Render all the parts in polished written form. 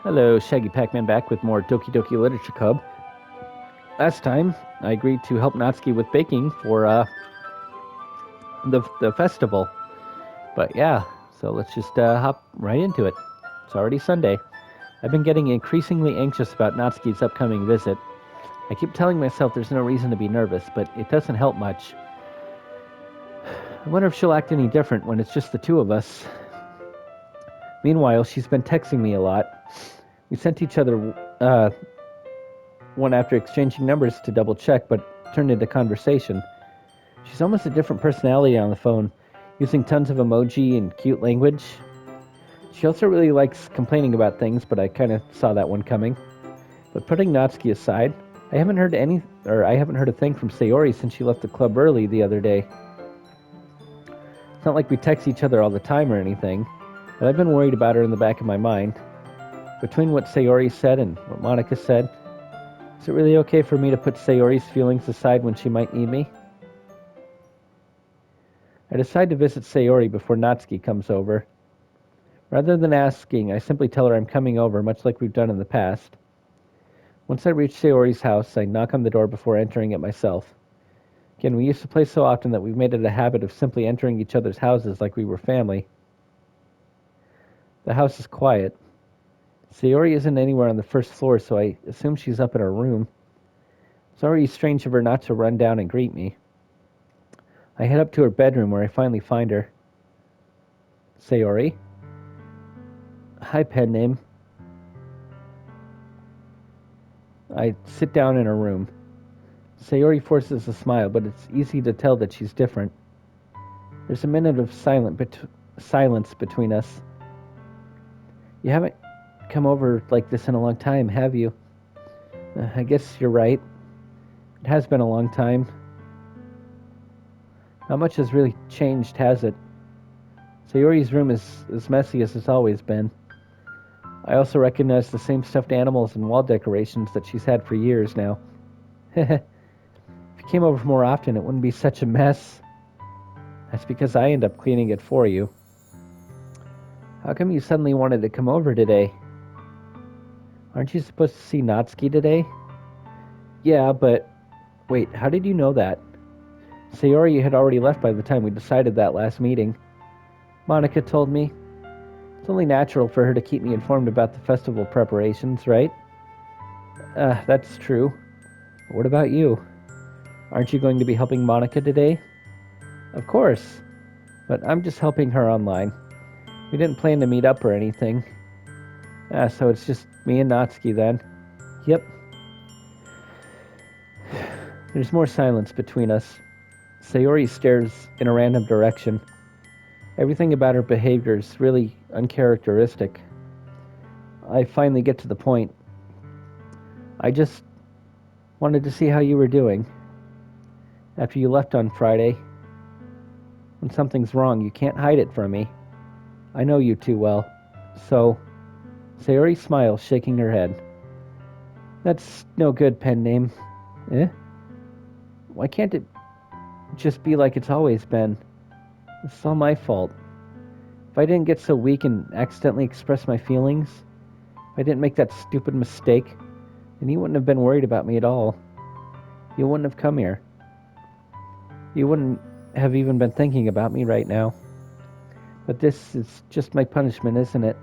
Hello, Shaggy Pac-Man back with more Doki Doki Literature Club. Last time, I agreed to help Natsuki with baking for the festival. But yeah, so let's just hop right into it. It's already Sunday. I've been getting increasingly anxious about Natsuki's upcoming visit. I keep telling myself there's no reason to be nervous, but it doesn't help much. I wonder if she'll act any different when it's just the two of us. Meanwhile, she's been texting me a lot. We sent each other one after exchanging numbers to double check, but turned into conversation. She's almost a different personality on the phone, using tons of emoji and cute language. She also really likes complaining about things, but I kind of saw that one coming. But putting Natsuki aside, I haven't heard a thing from Sayori since she left the club early the other day. It's not like we text each other all the time or anything, but I've been worried about her in the back of my mind. Between what Sayori said and what Monica said, is it really okay for me to put Sayori's feelings aside when she might need me? I decide to visit Sayori before Natsuki comes over. Rather than asking, I simply tell her I'm coming over, much like we've done in the past. Once I reach Sayori's house, I knock on the door before entering it myself. Again, we used to play so often that we've made it a habit of simply entering each other's houses like we were family. The house is quiet. Sayori isn't anywhere on the first floor, so I assume she's up in her room. It's already strange of her not to run down and greet me. I head up to her bedroom where I finally find her. Sayori? Hi, pen name. I sit down in her room. Sayori forces a smile, but it's easy to tell that she's different. There's a minute of silence between us. You haven't come over like this in a long time, have you? I guess you're right. It has been a long time. Not much has really changed, has it? Sayori's room is as messy as it's always been. I also recognize the same stuffed animals and wall decorations that she's had for years now. If you came over more often, it wouldn't be such a mess. That's because I end up cleaning it for you. How come you suddenly wanted to come over today? Aren't you supposed to see Natsuki today? Yeah, but... Wait, how did you know that? Sayori had already left by the time we decided that last meeting. Monica told me. It's only natural for her to keep me informed about the festival preparations, right? That's true. But what about you? Aren't you going to be helping Monica today? Of course, but I'm just helping her online. We didn't plan to meet up or anything. So it's just me and Natsuki then. Yep. There's more silence between us. Sayori stares in a random direction. Everything about her behavior is really uncharacteristic. I finally get to the point. I just wanted to see how you were doing. After you left on Friday. When something's wrong, you can't hide it from me. I know you too well. So, Sayori smiles, shaking her head. That's no good, pen name. Eh? Why can't it just be like it's always been? It's all my fault. If I didn't get so weak and accidentally express my feelings, if I didn't make that stupid mistake, then you wouldn't have been worried about me at all. You wouldn't have come here. You wouldn't have even been thinking about me right now. But this is just my punishment, isn't it?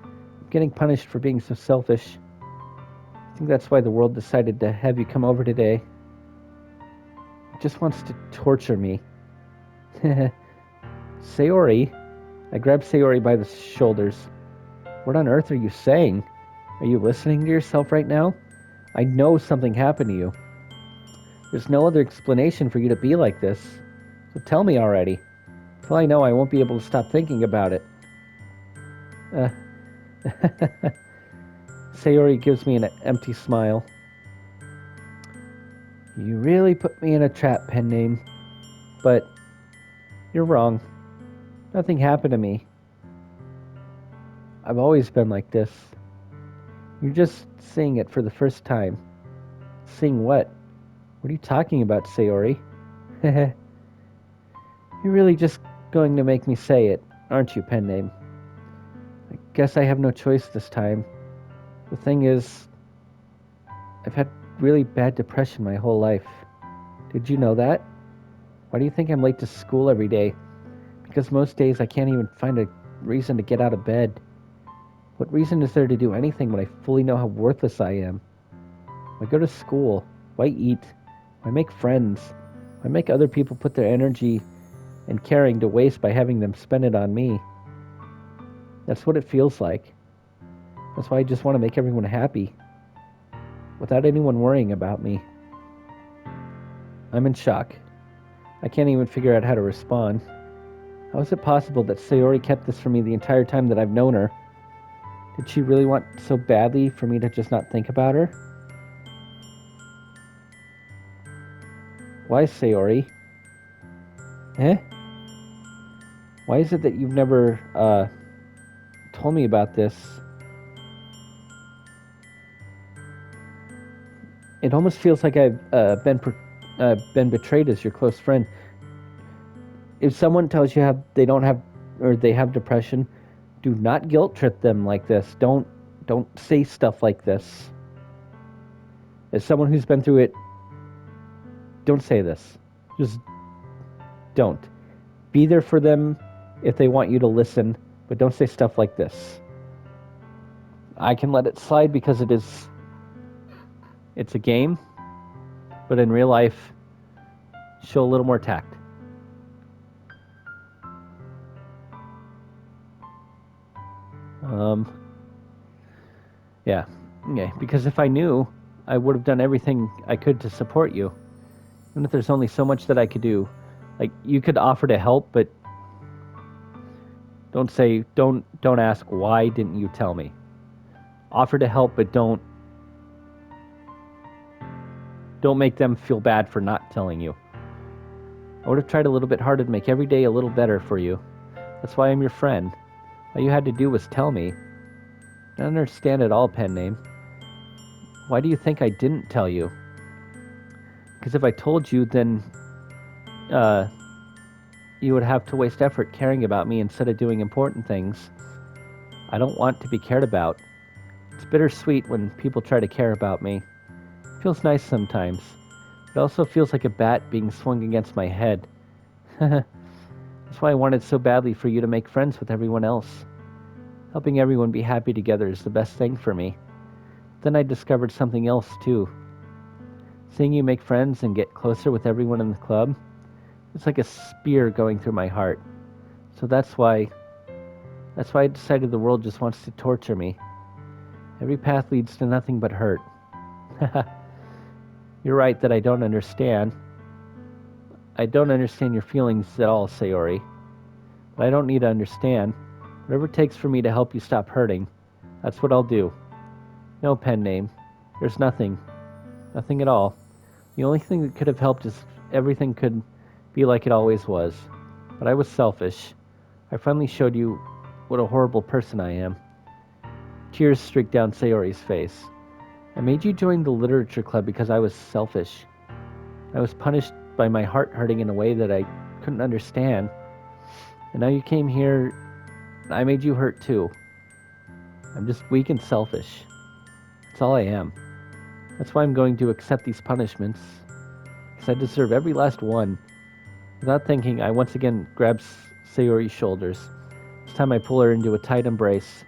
I'm getting punished for being so selfish. I think that's why the world decided to have you come over today. It just wants to torture me. Sayori? I grab Sayori by the shoulders. What on earth are you saying? Are you listening to yourself right now? I know something happened to you. There's no other explanation for you to be like this. So tell me already. Till I know I won't be able to stop thinking about it. Sayori gives me an empty smile. You really put me in a trap, pen name. But you're wrong. Nothing happened to me. I've always been like this. You're just seeing it for the first time. Seeing what? What are you talking about, Sayori? You're really just going to make me say it, aren't you, pen name? I guess I have no choice this time. The thing is, I've had really bad depression my whole life. Did you know that? Why do you think I'm late to school every day? Because most days I can't even find a reason to get out of bed. What reason is there to do anything when I fully know how worthless I am? Why go to school? Why eat? Why make friends? Why make other people put their energy and caring to waste by having them spend it on me? That's what it feels like. That's why I just want to make everyone happy, without anyone worrying about me. I'm in shock. I can't even figure out how to respond. How is it possible that Sayori kept this from me the entire time that I've known her? Did she really want so badly for me to just not think about her? Why, Sayori? Eh? Why is it that you've never, told me about this? It almost feels like I've been betrayed as your close friend. If someone tells you they don't have or they have depression, do not guilt trip them like this. Don't say stuff like this. As someone who's been through it, don't say this. Just don't. Be there for them if they want you to listen, but don't say stuff like this. I can let it slide because it's a game, but in real life, show a little more tact. Yeah. Okay. Because if I knew, I would have done everything I could to support you. Even if there's only so much that I could do. Like, you could offer to help, but don't ask why didn't you tell me. Offer to help, but don't make them feel bad for not telling you. I would have tried a little bit harder to make every day a little better for you. That's why I'm your friend. All you had to do was tell me. I don't understand at all, pen name. Why do you think I didn't tell you? Because if I told you, then you would have to waste effort caring about me instead of doing important things. I don't want to be cared about. It's bittersweet when people try to care about me. It feels nice sometimes. It also feels like a bat being swung against my head. That's why I wanted so badly for you to make friends with everyone else. Helping everyone be happy together is the best thing for me. Then I discovered something else too. Seeing you make friends and get closer with everyone in the club, it's like a spear going through my heart. So that's why I decided the world just wants to torture me. Every path leads to nothing but hurt. You're right that I don't understand. I don't understand your feelings at all, Sayori. But I don't need to understand. Whatever it takes for me to help you stop hurting, that's what I'll do. No, pen name. There's nothing. Nothing at all. The only thing that could have helped is everything could be like it always was. But I was selfish. I finally showed you what a horrible person I am. Tears streaked down Sayori's face. I made you join the literature club because I was selfish. I was punished by my heart hurting in a way that I couldn't understand. And now you came here, and I made you hurt too. I'm just weak and selfish. That's all I am. That's why I'm going to accept these punishments. Because I deserve every last one. Without thinking, I once again grab Sayori's shoulders. This time I pull her into a tight embrace.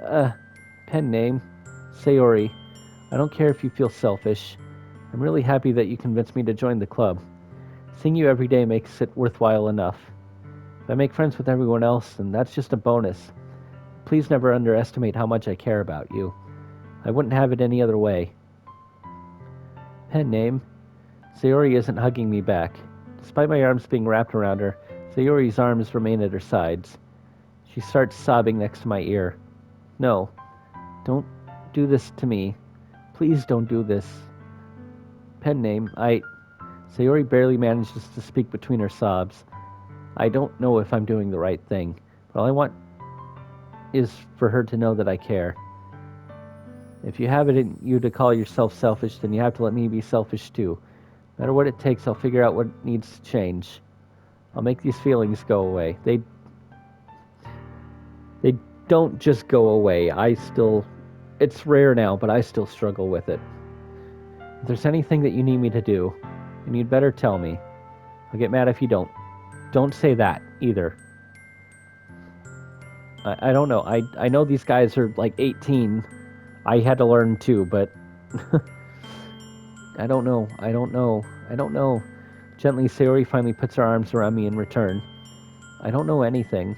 Pen name, Sayori. I don't care if you feel selfish. I'm really happy that you convinced me to join the club. Seeing you every day makes it worthwhile enough. If I make friends with everyone else, then that's just a bonus. Please never underestimate how much I care about you. I wouldn't have it any other way. Pen name, Sayori isn't hugging me back. Despite my arms being wrapped around her, Sayori's arms remain at her sides. She starts sobbing next to my ear. No, don't do this to me. Please don't do this. Pen name, Sayori barely manages to speak between her sobs. I don't know if I'm doing the right thing, but all I want is for her to know that I care. If you have it in you to call yourself selfish, then you have to let me be selfish too. No matter what it takes, I'll figure out what needs to change. I'll make these feelings go away. They Don't just go away. It's rare now, but I still struggle with it. If there's anything that you need me to do, then you'd better tell me. I'll get mad if you don't. Don't say that either. I don't know. I know these guys are like 18. I had to learn too, but I don't know. I don't know. I don't know. Gently, Sayori finally puts her arms around me in return. I don't know anything.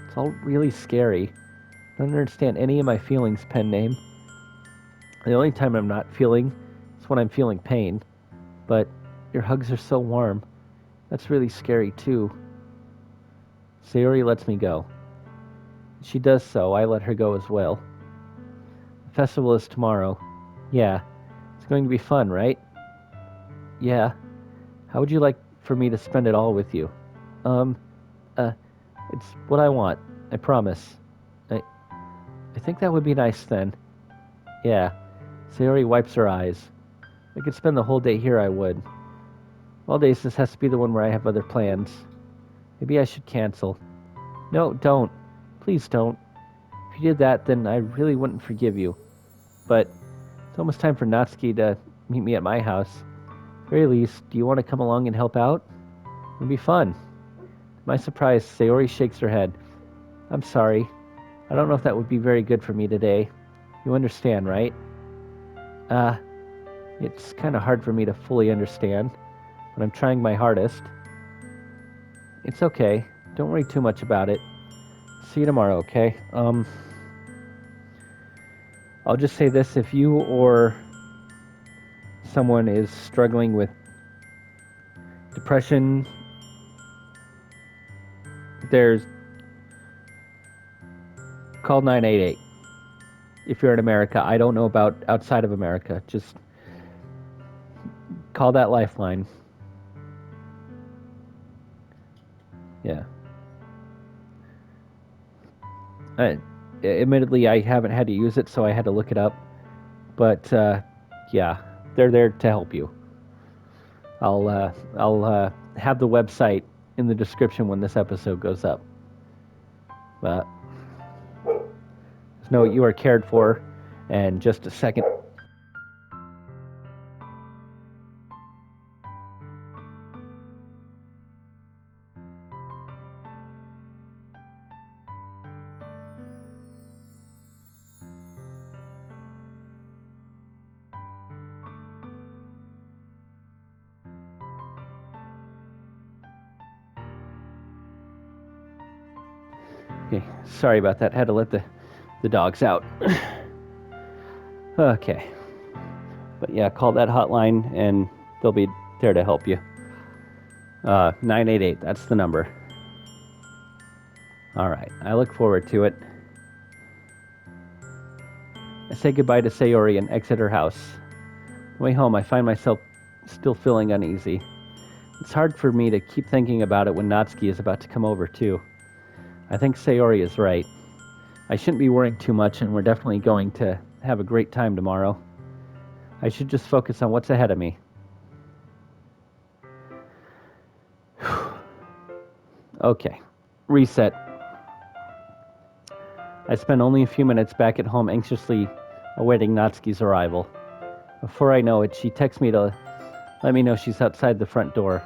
It's all really scary. I don't understand any of my feelings, pen name. The only time I'm not feeling is when I'm feeling pain. But your hugs are so warm. That's really scary too. Sayori lets me go. She does so. I let her go as well. The festival is tomorrow. Yeah. It's going to be fun, right? Yeah. How would you like for me to spend it all with you? Um, uh, it's what I want. I promise. I think that would be nice then. Yeah. Sayori wipes her eyes. I could spend the whole day here, I would. All days, this has to be the one where I have other plans. Maybe I should cancel. No, don't. Please don't. If you did that, then I really wouldn't forgive you. But it's almost time for Natsuki to meet me at my house. At the very least, do you want to come along and help out? It'd be fun. To my surprise, Sayori shakes her head. I'm sorry. I don't know if that would be very good for me today. You understand, right? It's kind of hard for me to fully understand, but I'm trying my hardest. It's okay. Don't worry too much about it. See you tomorrow, okay? I'll just say this, if you or someone is struggling with depression, there's call 988. If you're in America, I don't know about outside of America. Just call that lifeline. Yeah. Admittedly, I haven't had to use it, so I had to look it up. But yeah, they're there to help you. I'll have the website in the description when this episode goes up. But just know you are cared for. And just a second. Okay, sorry about that. Had to let the dogs out. Okay. But yeah, call that hotline and they'll be there to help you. 988, that's the number. Alright, I look forward to it. I say goodbye to Sayori and exit her house. On the way home, I find myself still feeling uneasy. It's hard for me to keep thinking about it when Natsuki is about to come over, too. I think Sayori is right. I shouldn't be worrying too much, and we're definitely going to have a great time tomorrow. I should just focus on what's ahead of me. Okay. Reset. I spend only a few minutes back at home anxiously awaiting Natsuki's arrival. Before I know it, she texts me to let me know she's outside the front door.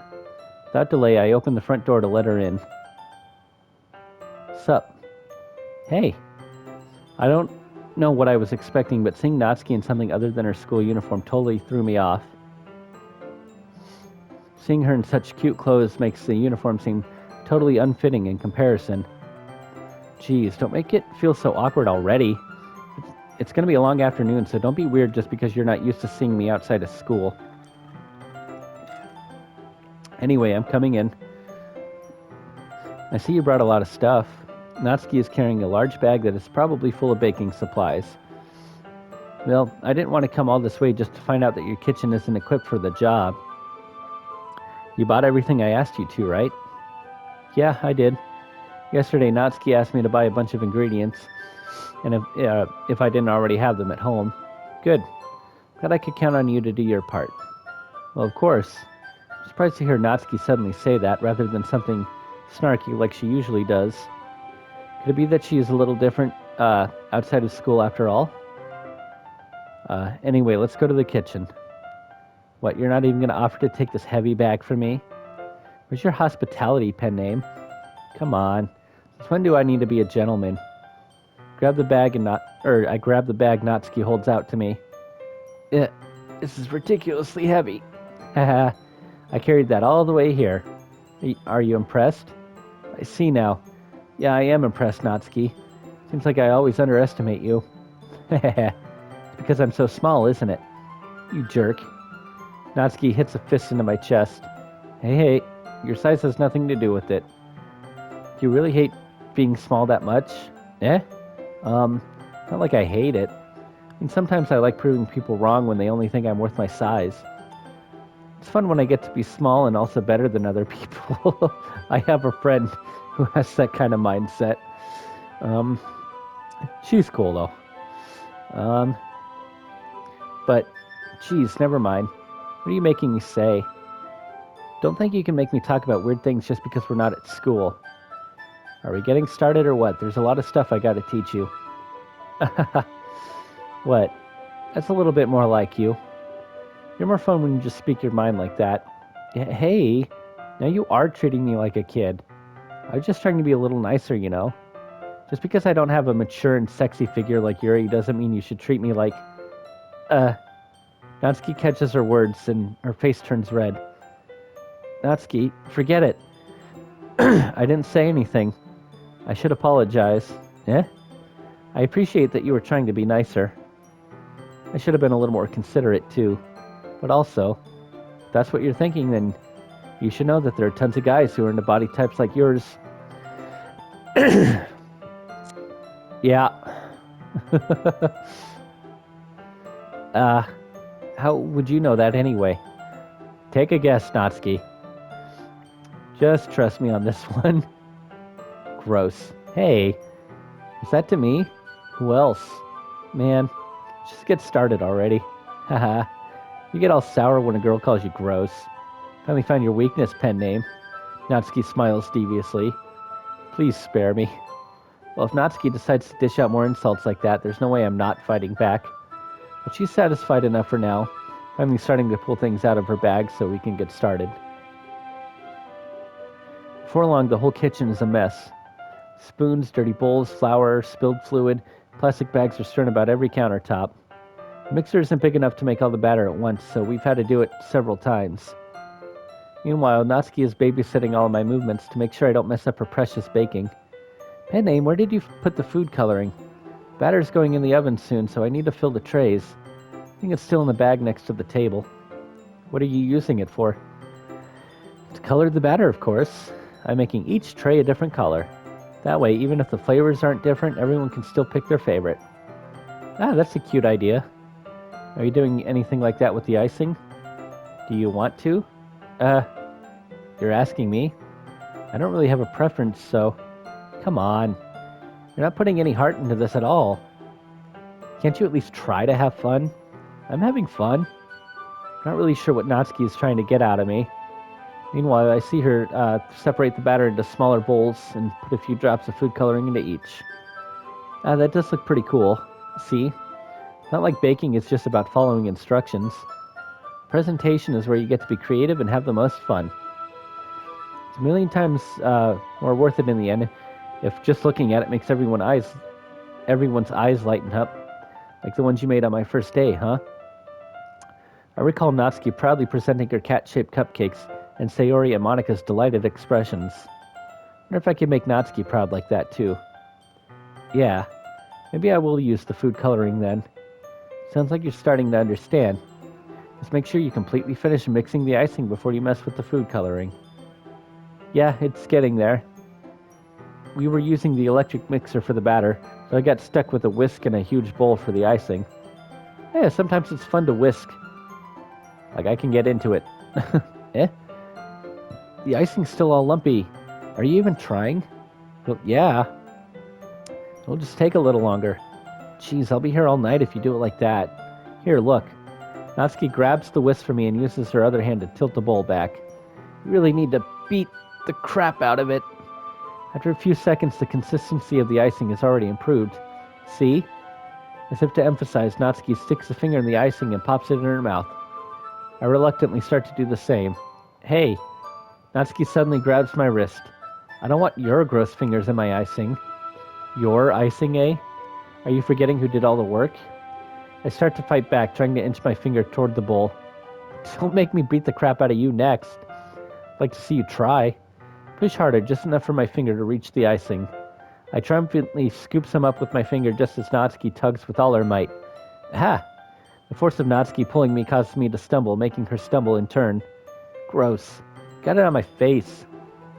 Without delay, I open the front door to let her in. Sup? Hey. I don't know what I was expecting, but seeing Natsuki in something other than her school uniform totally threw me off. Seeing her in such cute clothes makes the uniform seem totally unfitting in comparison. Geez, don't make it feel so awkward already. It's going to be a long afternoon, so don't be weird just because you're not used to seeing me outside of school. Anyway, I'm coming in. I see you brought a lot of stuff. Natsuki is carrying a large bag that is probably full of baking supplies. Well, I didn't want to come all this way just to find out that your kitchen isn't equipped for the job. You bought everything I asked you to, right? Yeah, I did. Yesterday, Natsuki asked me to buy a bunch of ingredients, and if I didn't already have them at home. Good. Glad I could count on you to do your part. Well, of course. I'm surprised to hear Natsuki suddenly say that, rather than something snarky like she usually does. Could it be that she is a little different outside of school after all? Anyway, let's go to the kitchen. What, you're not even going to offer to take this heavy bag for me? Where's your hospitality pen name? Come on. Since when do I need to be a gentleman? Grab the bag and not, or I grab the bag Natsuki holds out to me. This is ridiculously heavy. Haha, I carried that all the way here. Are you impressed? I see now. Yeah, I am impressed, Natsuki. Seems like I always underestimate you. It's because I'm so small, isn't it? You jerk. Natsuki hits a fist into my chest. Hey, your size has nothing to do with it. Do you really hate being small that much? Eh? Not like I hate it. I mean, sometimes I like proving people wrong when they only think I'm worth my size. It's fun when I get to be small and also better than other people. I have a friend who has that kind of mindset. Um, she's cool though. Um, but, geez, never mind. What are you making me say? Don't think you can make me talk about weird things just because we're not at school. Are we getting started or what? There's a lot of stuff I gotta teach you. What? That's a little bit more like you. You're more fun when you just speak your mind like that. Hey, now you are treating me like a kid. I was just trying to be a little nicer, you know? Just because I don't have a mature and sexy figure like Yuri doesn't mean you should treat me like... Natsuki catches her words and her face turns red. Natsuki, forget it. I didn't say anything. I should apologize. Eh? I appreciate that you were trying to be nicer. I should have been a little more considerate, too. But also, if that's what you're thinking, then you should know that there are tons of guys who are into body types like yours. Yeah. How would you know that anyway? Take a guess, Natsuki. Just trust me on this one. Gross. Hey, is that to me? Who else? Man, just get started already. Haha. You get all sour when a girl calls you gross. Finally found your weakness, pen name. Natsuki smiles deviously. Please spare me. Well, if Natsuki decides to dish out more insults like that, there's no way I'm not fighting back. But she's satisfied enough for now, finally starting to pull things out of her bag so we can get started. Before long, the whole kitchen is a mess. Spoons, dirty bowls, flour, spilled fluid, plastic bags are strewn about every countertop. The mixer isn't big enough to make all the batter at once, so we've had to do it several times. Meanwhile, Natsuki is babysitting all of my movements to make sure I don't mess up her precious baking. Pen name, where did you put the food coloring? Batter's going in the oven soon, so I need to fill the trays. I think it's still in the bag next to the table. What are you using it for? To color the batter, of course. I'm making each tray a different color. That way, even if the flavors aren't different, everyone can still pick their favorite. Ah, that's a cute idea. Are you doing anything like that with the icing? Do you want to? You're asking me? I don't really have a preference, so... Come on. You're not putting any heart into this at all. Can't you at least try to have fun? I'm having fun. Not really sure what Natsuki is trying to get out of me. Meanwhile, I see her separate the batter into smaller bowls and put a few drops of food coloring into each. That does look pretty cool. See? Not like baking is just about following instructions. Presentation is where you get to be creative and have the most fun. It's a million times more worth it in the end if just looking at it makes everyone's eyes lighten up, like the ones you made on my first day, huh? I recall Natsuki proudly presenting her cat-shaped cupcakes and Sayori and Monika's delighted expressions. I wonder if I could make Natsuki proud like that too. Yeah, maybe I will use the food coloring then. Sounds like you're starting to understand. Just make sure you completely finish mixing the icing before you mess with the food coloring. Yeah, it's getting there. We were using the electric mixer for the batter, so I got stuck with a whisk and a huge bowl for the icing. Yeah, sometimes it's fun to whisk. Like, I can get into it. Eh? The icing's still all lumpy. Are you even trying? Well, yeah. It'll just take a little longer. Jeez, I'll be here all night if you do it like that. Here, look. Natsuki grabs the whisk from me and uses her other hand to tilt the bowl back. You really need to beat the crap out of it. After a few seconds, the consistency of the icing has already improved. See? As if to emphasize, Natsuki sticks a finger in the icing and pops it in her mouth. I reluctantly start to do the same. Hey! Natsuki suddenly grabs my wrist. I don't want your gross fingers in my icing. Your icing, eh? Are you forgetting who did all the work? I start to fight back, trying to inch my finger toward the bowl. Don't make me beat the crap out of you next. I'd like to see you try. Push harder, just enough for my finger to reach the icing. I triumphantly scoop some up with my finger just as Natsuki tugs with all her might. Aha! The force of Natsuki pulling me causes me to stumble, making her stumble in turn. Gross. Got it on my face.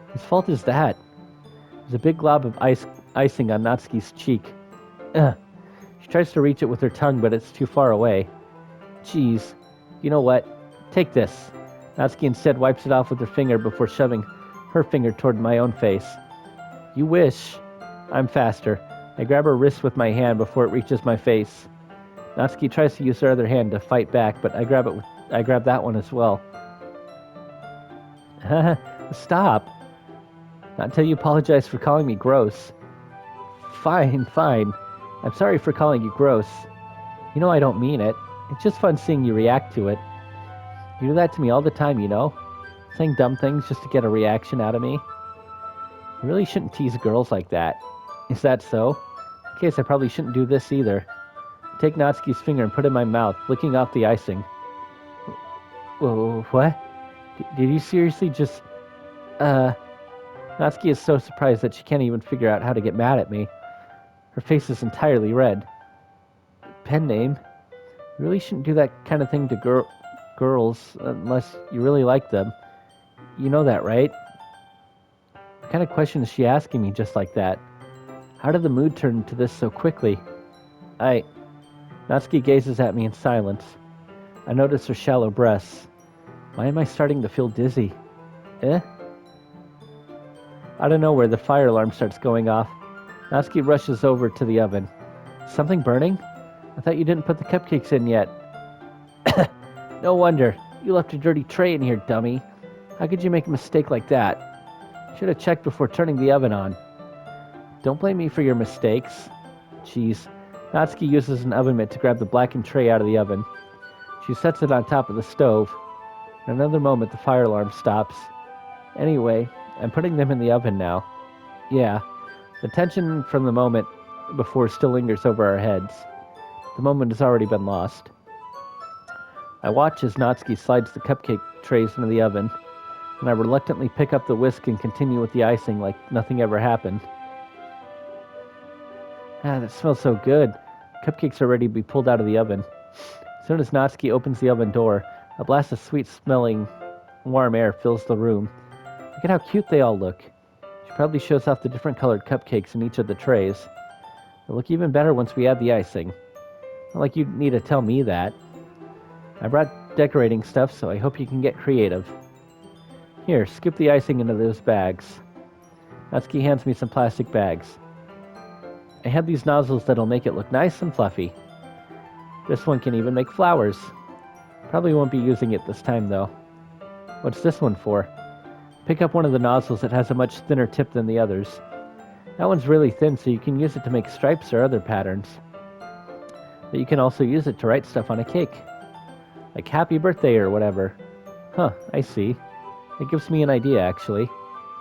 Whose fault is that? There's a big glob of icing on Natsuki's cheek. Ugh. She tries to reach it with her tongue, but it's too far away. Jeez. You know what? Take this. Natsuki instead wipes it off with her finger before shoving her finger toward my own face. You wish. I'm faster. I grab her wrist with my hand before it reaches my face. Natsuki tries to use her other hand to fight back, but I grab that one as well. Stop. Not until you apologize for calling me gross. Fine. I'm sorry for calling you gross. You know I don't mean it. It's just fun seeing you react to it. You do that to me all the time, you know? Saying dumb things just to get a reaction out of me. You really shouldn't tease girls like that. Is that so? In case I probably shouldn't do this either. I take Natsuki's finger and put it in my mouth, licking off the icing. Whoa, what? Did you seriously just... Natsuki is so surprised that she can't even figure out how to get mad at me. Her face is entirely red. Pen name? You really shouldn't do that kind of thing to girls unless you really like them. You know that, right? What kind of question is she asking me just like that? How did the mood turn to this so quickly? Natsuki gazes at me in silence. I notice her shallow breaths. Why am I starting to feel dizzy? Out of nowhere, the fire alarm starts going off. Natsuki rushes over to the oven. Something burning? I thought you didn't put the cupcakes in yet. No wonder. You left a dirty tray in here, dummy. How could you make a mistake like that? Should have checked before turning the oven on. Don't blame me for your mistakes. Jeez. Natsuki uses an oven mitt to grab the blackened tray out of the oven. She sets it on top of the stove. In another moment, the fire alarm stops. Anyway, I'm putting them in the oven now. Yeah, the tension from the moment before still lingers over our heads. The moment has already been lost. I watch as Natsuki slides the cupcake trays into the oven, and I reluctantly pick up the whisk and continue with the icing like nothing ever happened. That smells so good. Cupcakes are ready to be pulled out of the oven. As soon as Natsuki opens the oven door, a blast of sweet-smelling, warm air fills the room. Look at how cute they all look. She proudly shows off the different colored cupcakes in each of the trays. They'll look even better once we add the icing. Not like you need to tell me that. I brought decorating stuff, so I hope you can get creative. Here, scoop the icing into those bags. Natsuki hands me some plastic bags. I have these nozzles that'll make it look nice and fluffy. This one can even make flowers. Probably won't be using it this time, though. What's this one for? Pick up one of the nozzles that has a much thinner tip than the others. That one's really thin, so you can use it to make stripes or other patterns. But you can also use it to write stuff on a cake. Like happy birthday or whatever. Huh, I see. It gives me an idea, actually.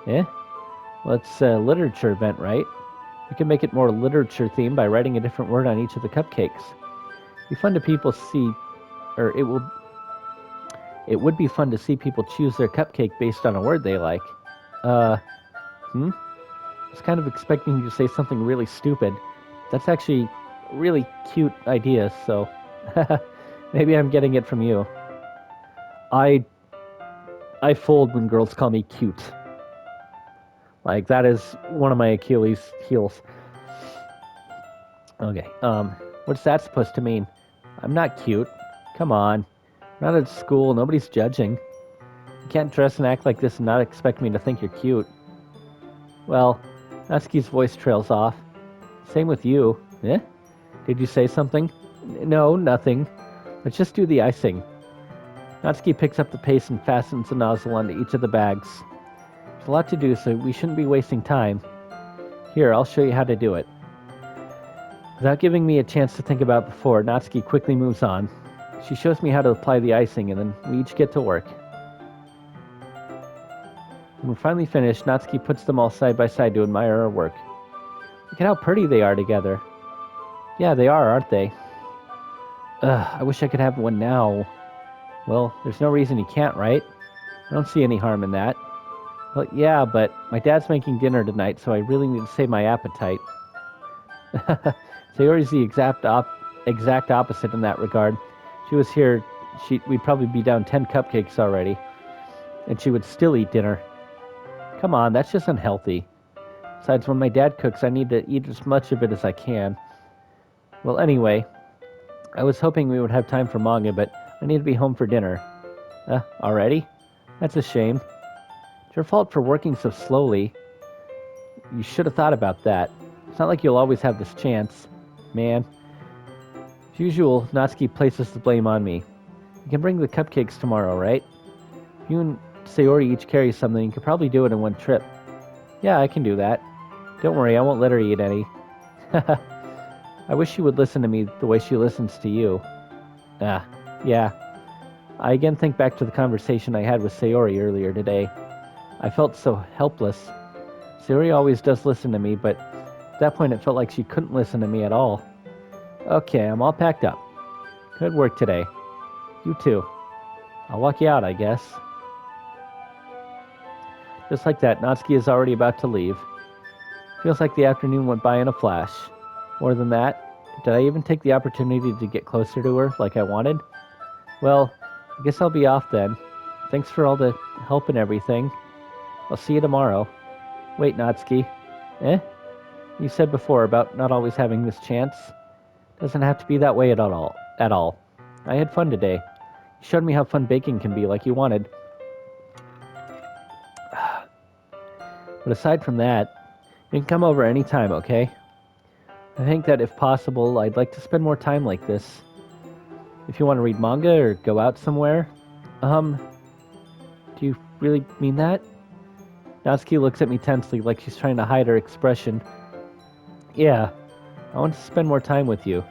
Well, it's a literature event, right? We can make it more literature-themed by writing a different word on each of the cupcakes. It'd be fun to people see... Or it would be fun to see people choose their cupcake based on a word they like. I was kind of expecting you to say something really stupid. That's actually a really cute idea, so... Maybe I'm getting it from you. I fold when girls call me cute. Like, that is one of my Achilles heels. Okay, what's that supposed to mean? I'm not cute. Come on. I'm not at school, nobody's judging. You can't dress and act like this and not expect me to think you're cute. Well, Natsuki's voice trails off. Same with you. Did you say something? No, nothing. Let's just do the icing. Natsuki picks up the paste and fastens the nozzle onto each of the bags. There's a lot to do, so we shouldn't be wasting time. Here, I'll show you how to do it. Without giving me a chance to think about before, Natsuki quickly moves on. She shows me how to apply the icing, and then we each get to work. When we're finally finished, Natsuki puts them all side by side to admire our work. Look at how pretty they are together. Yeah, they are, aren't they? I wish I could have one now. Well, there's no reason you can't, right? I don't see any harm in that. Well, yeah, but my dad's making dinner tonight, so I really need to save my appetite. Sayori's the exact opposite in that regard. She was here, we'd probably be down 10 cupcakes already, and she would still eat dinner. Come on, that's just unhealthy. Besides, when my dad cooks, I need to eat as much of it as I can. Well, anyway, I was hoping we would have time for manga, but I need to be home for dinner. Already? That's a shame. It's your fault for working so slowly. You should have thought about that. It's not like you'll always have this chance. Man. As usual, Natsuki places the blame on me. You can bring the cupcakes tomorrow, right? If you and Sayori each carry something, you could probably do it in one trip. Yeah, I can do that. Don't worry, I won't let her eat any. I wish she would listen to me the way she listens to you. Yeah. I again think back to the conversation I had with Sayori earlier today. I felt so helpless. Sayori always does listen to me, but at that point it felt like she couldn't listen to me at all. Okay, I'm all packed up. Good work today. You too. I'll walk you out, I guess. Just like that, Natsuki is already about to leave. Feels like the afternoon went by in a flash. More than that, did I even take the opportunity to get closer to her like I wanted? Well, I guess I'll be off then. Thanks for all the help and everything. I'll see you tomorrow. Wait, Natsuki. You said before about not always having this chance. Doesn't have to be that way at all. I had fun today. You showed me how fun baking can be like you wanted. But aside from that, you can come over any time, okay? I think that if possible, I'd like to spend more time like this. If you want to read manga or go out somewhere. Do you really mean that? Natsuki looks at me tensely like she's trying to hide her expression. Yeah, I want to spend more time with you.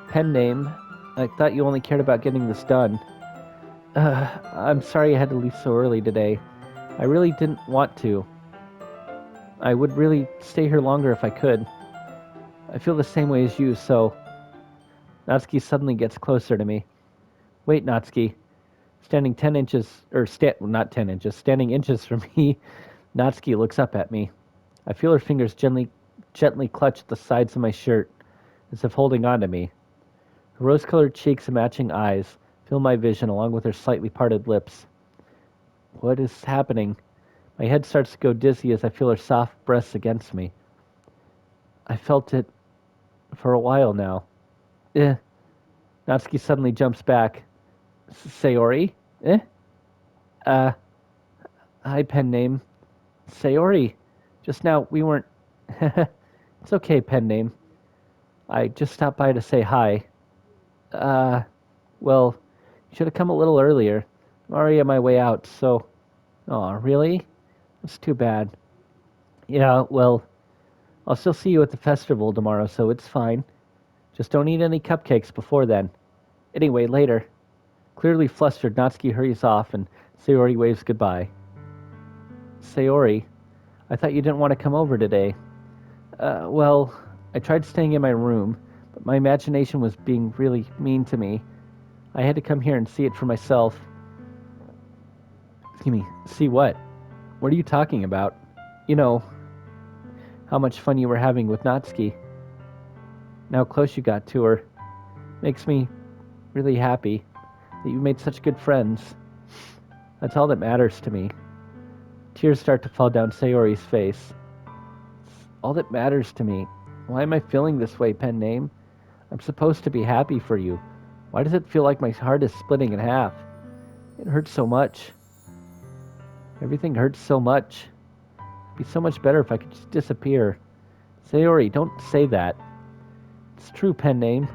Pen name. I thought you only cared about getting this done. I'm sorry I had to leave so early today. I really didn't want to. I would really stay here longer if I could. I feel the same way as you, so... Natsuki suddenly gets closer to me. Wait, Natsuki. Standing 10 inches, not 10 inches, standing inches from me, Natsuki looks up at me. I feel her fingers gently clutch at the sides of my shirt, as if holding on to me. Her rose-colored cheeks and matching eyes fill my vision along with her slightly parted lips. What is happening? My head starts to go dizzy as I feel her soft breasts against me. I felt it for a while now. Natsuki suddenly jumps back. Sayori? Hi, pen name. Sayori. Just now, we weren't... It's okay, pen name. I just stopped by to say hi. Well, you should have come a little earlier. I'm already on my way out, so... Aw, really? That's too bad. Yeah, well, I'll still see you at the festival tomorrow, so it's fine. Just don't eat any cupcakes before then. Anyway, later. Clearly flustered, Natsuki hurries off, and Sayori waves goodbye. Sayori, I thought you didn't want to come over today. Well, I tried staying in my room, but my imagination was being really mean to me. I had to come here and see it for myself. Excuse me, see what? What are you talking about? You know, how much fun you were having with Natsuki. And how close you got to her. Makes me really happy that you made such good friends. That's all that matters to me. Tears start to fall down Sayori's face. It's all that matters to me. Why am I feeling this way, pen name? I'm supposed to be happy for you. Why does it feel like my heart is splitting in half? It hurts so much. Everything hurts so much. It'd be so much better if I could just disappear. Sayori, don't say that. It's true, pen name.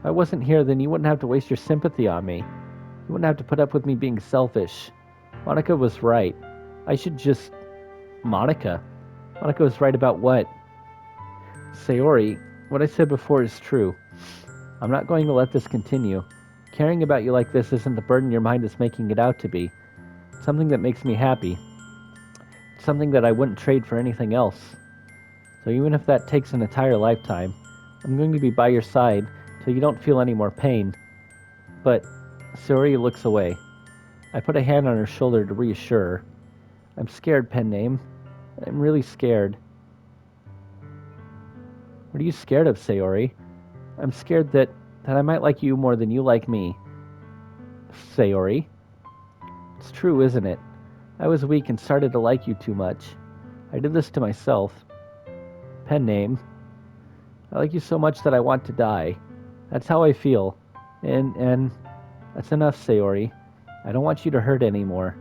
If I wasn't here, then you wouldn't have to waste your sympathy on me. You wouldn't have to put up with me being selfish. Monica was right. I should just... Monica? Monica was right about what? Sayori, what I said before is true. I'm not going to let this continue. Caring about you like this isn't the burden your mind is making it out to be. It's something that makes me happy. It's something that I wouldn't trade for anything else. So even if that takes an entire lifetime, I'm going to be by your side till you don't feel any more pain. But Sayori looks away. I put a hand on her shoulder to reassure her. I'm scared, pen name. I'm really scared. What are you scared of, Sayori? I'm scared that I might like you more than you like me. Sayori. It's true, isn't it? I was weak and started to like you too much. I did this to myself. Pen name. I like you so much that I want to die. That's how I feel. And that's enough, Sayori. I don't want you to hurt anymore.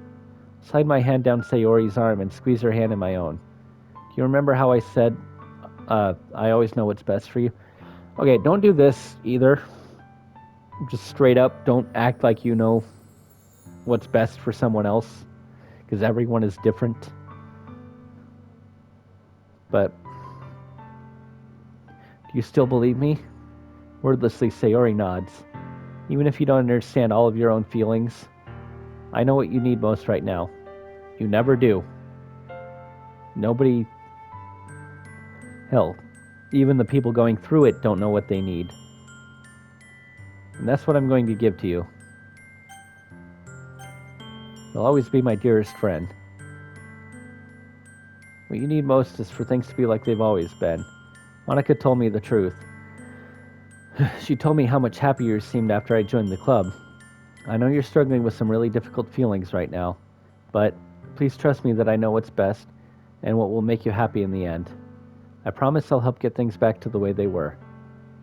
Slide my hand down Sayori's arm and squeeze her hand in my own. Do you remember how I said, I always know what's best for you? Okay, don't do this either. Just straight up, don't act like you know what's best for someone else, because everyone is different. But, do you still believe me? Wordlessly, Sayori nods. Even if you don't understand all of your own feelings, I know what you need most right now. You never do. Nobody, hell, even the people going through it don't know what they need. And that's what I'm going to give to you. You'll always be my dearest friend. What you need most is for things to be like they've always been. Monica told me the truth. She told me how much happier you seemed after I joined the club. I know you're struggling with some really difficult feelings right now, but please trust me that I know what's best and what will make you happy in the end. I promise I'll help get things back to the way they were.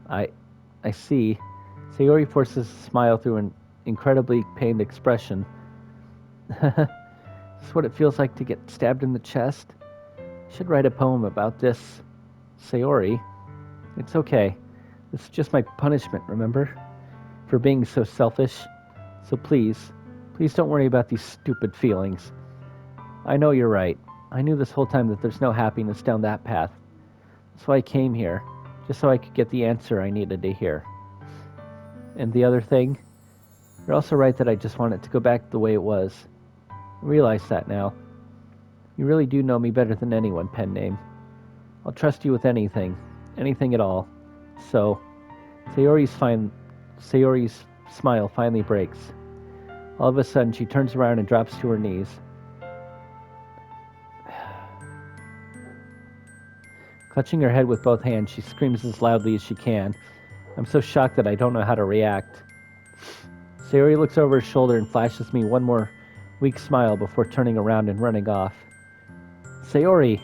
I see. Sayori forces a smile through an incredibly pained expression. This is what it feels like to get stabbed in the chest. I should write a poem about this. Sayori, it's okay. This is just my punishment, remember? For being so selfish. So please don't worry about these stupid feelings. I know you're right. I knew this whole time that there's no happiness down that path. That's why I came here, just so I could get the answer I needed to hear. And the other thing, you're also right that I just want it to go back the way it was. I realize that now. You really do know me better than anyone, pen name. I'll trust you with anything at all. So, Sayori's smile finally breaks. All of a sudden, she turns around and drops to her knees. Clutching her head with both hands, she screams as loudly as she can. I'm so shocked that I don't know how to react. Sayori looks over her shoulder and flashes me one more weak smile before turning around and running off. Sayori!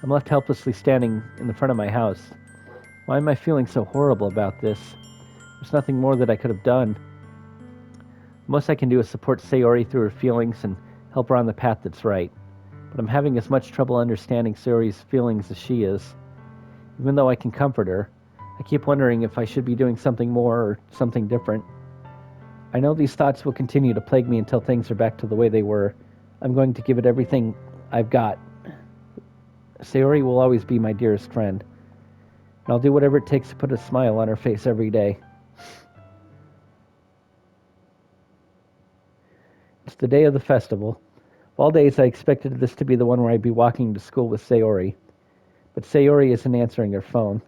I'm left helplessly standing in the front of my house. Why am I feeling so horrible about this? There's nothing more that I could have done. The most I can do is support Sayori through her feelings and help her on the path that's right. But I'm having as much trouble understanding Sayori's feelings as she is. Even though I can comfort her, I keep wondering if I should be doing something more or something different. I know these thoughts will continue to plague me until things are back to the way they were. I'm going to give it everything I've got. Sayori will always be my dearest friend. And I'll do whatever it takes to put a smile on her face every day. It's the day of the festival. Of all days, I expected this to be the one where I'd be walking to school with Sayori. But Sayori isn't answering her phone.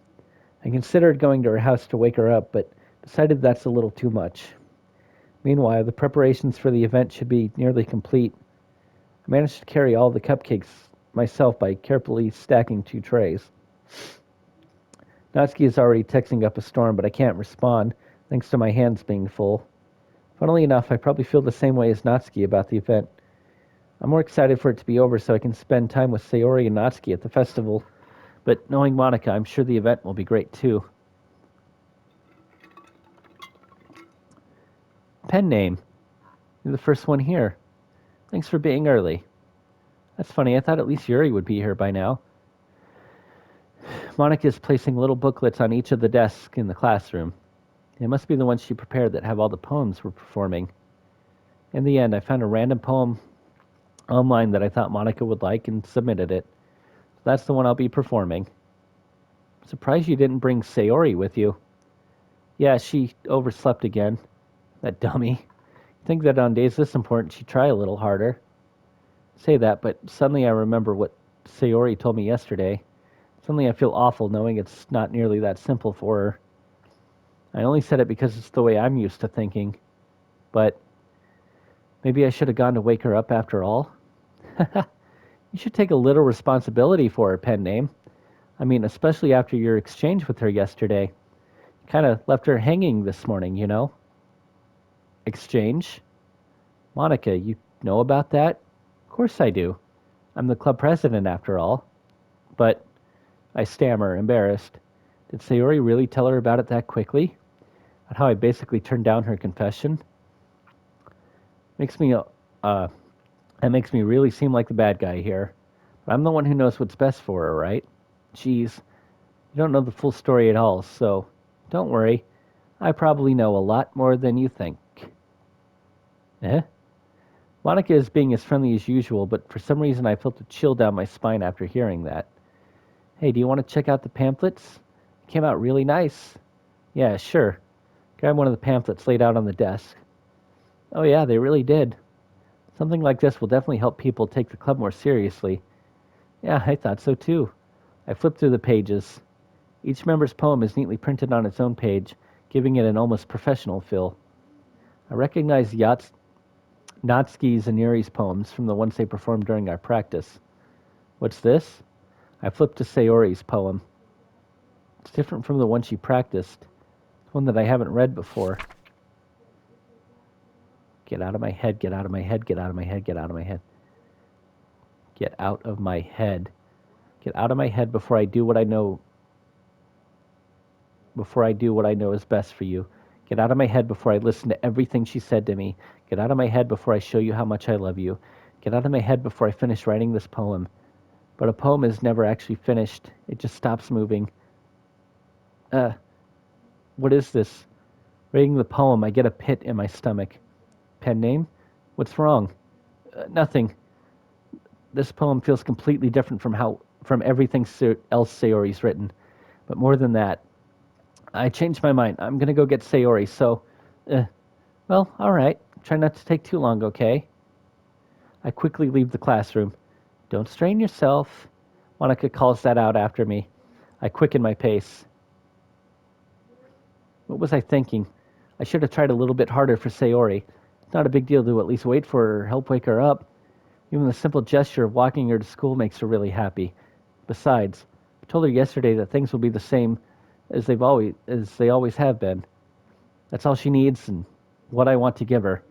I considered going to her house to wake her up, but decided that's a little too much. Meanwhile, the preparations for the event should be nearly complete. I managed to carry all the cupcakes myself by carefully stacking 2 trays. Natsuki is already texting up a storm, but I can't respond, thanks to my hands being full. Funnily enough, I probably feel the same way as Natsuki about the event. I'm more excited for it to be over so I can spend time with Sayori and Natsuki at the festival, but knowing Monica, I'm sure the event will be great too. Pen name. You're the first one here. Thanks for being early. That's funny, I thought at least Yuri would be here by now. Monica is placing little booklets on each of the desks in the classroom. It must be the ones she prepared that have all the poems we're performing. In the end, I found a random poem online that I thought Monica would like and submitted it. So that's the one I'll be performing. Surprised you didn't bring Sayori with you. Yeah, she overslept again. That dummy. Think that on days this important she'd try a little harder. Say that, but suddenly I remember what Sayori told me yesterday. Suddenly I feel awful knowing it's not nearly that simple for her. I only said it because it's the way I'm used to thinking. But maybe I should have gone to wake her up after all. You should take a little responsibility for her pen name. I mean, especially after your exchange with her yesterday. You kind of left her hanging this morning, you know? Exchange? Monica, you know about that? Of course I do. I'm the club president after all. But, I stammer, embarrassed. Did Sayori really tell her about it that quickly? About how I basically turned down her confession? Makes me, that makes me really seem like the bad guy here. But I'm the one who knows what's best for her, right? Jeez, you don't know the full story at all, so don't worry. I probably know a lot more than you think. Eh? Monica is being as friendly as usual, but for some reason I felt a chill down my spine after hearing that. Hey, do you want to check out the pamphlets? It came out really nice. Yeah, sure. Grab one of the pamphlets laid out on the desk. Oh yeah, they really did. Something like this will definitely help people take the club more seriously. Yeah, I thought so too. I flipped through the pages. Each member's poem is neatly printed on its own page, giving it an almost professional feel. I recognized Natsuki's and Yuri's poems from the ones they performed during our practice. What's this? I flipped to Sayori's poem. It's different from the one she practiced. It's one that I haven't read before. Get out of my head, get out of my head, get out of my head, get out of my head. Get out of my head. Get out of my head before I do what I know is best for you. Get out of my head before I listen to everything she said to me. Get out of my head before I show you how much I love you. Get out of my head before I finish writing this poem. But a poem is never actually finished. It just stops moving. What is this? Reading the poem, I get a pit in my stomach. Pen name? What's wrong? Nothing. This poem feels completely different from everything else Sayori's written. But more than that, I changed my mind. I'm gonna go get Sayori, so... well, alright. Try not to take too long, okay? I quickly leave the classroom. Don't strain yourself. Monica calls that out after me. I quicken my pace. What was I thinking? I should have tried a little bit harder for Sayori. It's not a big deal to at least wait for her or help wake her up. Even the simple gesture of walking her to school makes her really happy. Besides, I told her yesterday that things will be the same as they always have been. That's all she needs and what I want to give her.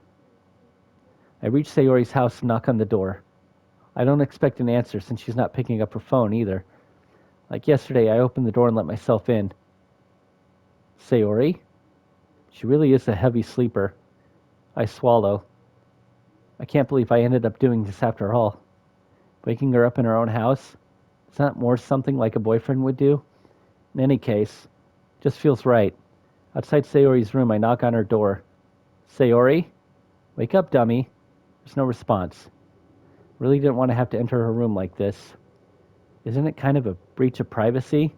I reach Sayori's house and knock on the door. I don't expect an answer since she's not picking up her phone either. Like yesterday, I open the door and let myself in. Sayori? She really is a heavy sleeper. I swallow. I can't believe I ended up doing this after all. Waking her up in her own house? Is that more something like a boyfriend would do? In any case, just feels right. Outside Sayori's room, I knock on her door. Sayori? Wake up, dummy. There's no response. Really didn't want to have to enter her room like this. Isn't it kind of a breach of privacy?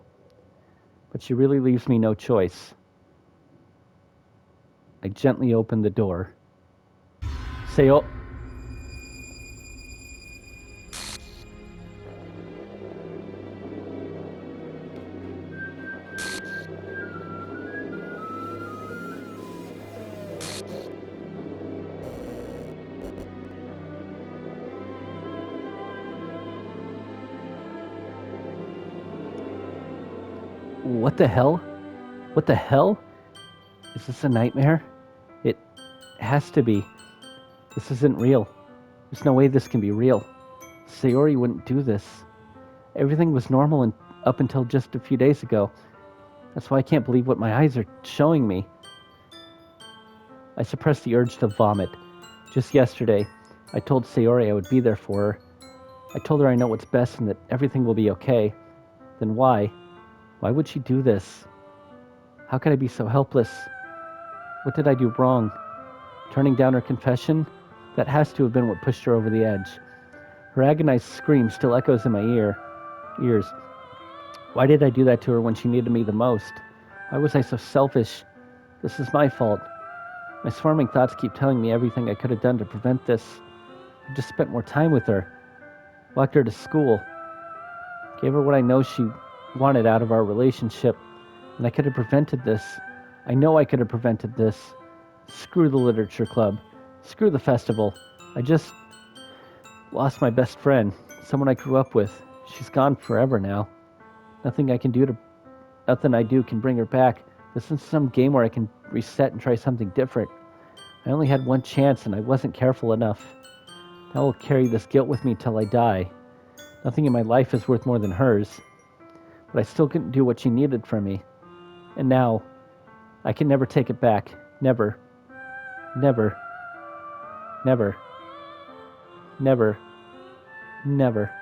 But she really leaves me no choice. I gently open the door. Sayo... What the hell? What the hell? Is this a nightmare? It has to be. This isn't real. There's no way this can be real. Sayori wouldn't do this. Everything was normal up until just a few days ago. That's why I can't believe what my eyes are showing me. I suppressed the urge to vomit. Just yesterday, I told Sayori I would be there for her. I told her I know what's best and that everything will be okay. Then why? Why would she do this? How could I be so helpless? What did I do wrong? Turning down her confession? That has to have been what pushed her over the edge. Her agonized scream still echoes in my ears. Why did I do that to her when she needed me the most? Why was I so selfish? This is my fault. My swarming thoughts keep telling me everything I could have done to prevent this. I just spent more time with her. Walked her to school. Gave her what I know she wanted out of our relationship. And I could have prevented this. I know I could have prevented this. Screw the literature club. Screw the festival. I just lost my best friend. Someone I grew up with. She's gone forever now. Nothing I can do to Nothing I do can bring her back. This isn't some game where I can reset and try something different. I only had one chance and I wasn't careful enough. Now I'll carry this guilt with me till I die. Nothing in my life is worth more than hers. But I still couldn't do what she needed from me. And now, I can never take it back. Never. Never. Never. Never. Never.